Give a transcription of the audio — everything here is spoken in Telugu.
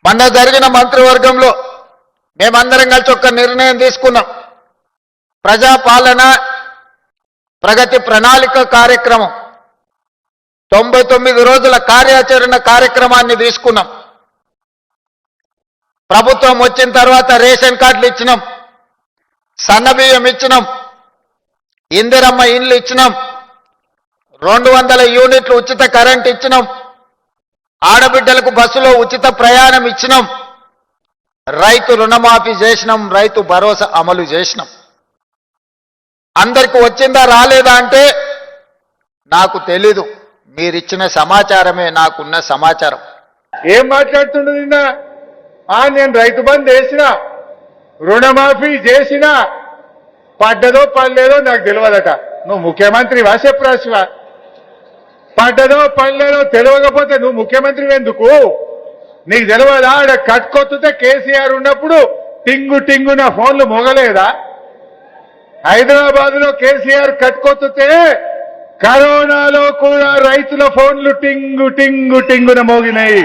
మొన్న జరిగిన మంత్రివర్గంలో మేమందరం కలిసి ఒక నిర్ణయం తీసుకున్నాం. ప్రజాపాలన ప్రగతి ప్రణాళిక కార్యక్రమం 99 రోజుల కార్యాచరణ కార్యక్రమాన్ని తీసుకున్నాం. ప్రభుత్వం వచ్చిన తర్వాత రేషన్ కార్డులు ఇచ్చినాం, సన్నబియ్యం ఇచ్చినాం, ఇందిరమ్మ ఇండ్లు ఇచ్చినాం, 200 యూనిట్లు ఉచిత కరెంట్ ఇచ్చినాం, ఆడబిడ్డలకు బస్సులో ఉచిత ప్రయాణం ఇచ్చినాం, రైతు రుణమాఫీ చేసినాం, రైతు భరోసా అమలు చేసినాం. అందరికి వచ్చిందా రాలేదా అంటే నాకు తెలీదు. మీరిచ్చిన సమాచారమే నాకున్న సమాచారం. ఏం మాట్లాడుతుండ నిన్న? నేను రైతు బంధు వేసిన, రుణమాఫీ చేసిన, పడ్డదో పడలేదో నాకు తెలియదట. నువ్వు ముఖ్యమంత్రి వాసెప్రాశివా? పడ్డదో పడలేదో తెలియకపోతే నువ్వు ముఖ్యమంత్రి ఎందుకు? నీకు తెలియదా? ఆడ కట్టుకొత్తుతే కేసీఆర్ ఉన్నప్పుడు టింగు టింగున ఫోన్లు మోగలేదా? హైదరాబాద్ లో కేసీఆర్ కట్టుకొత్తుతే కరోనాలో కూడా రైతుల ఫోన్లు టింగు టింగు టింగున మోగినాయి.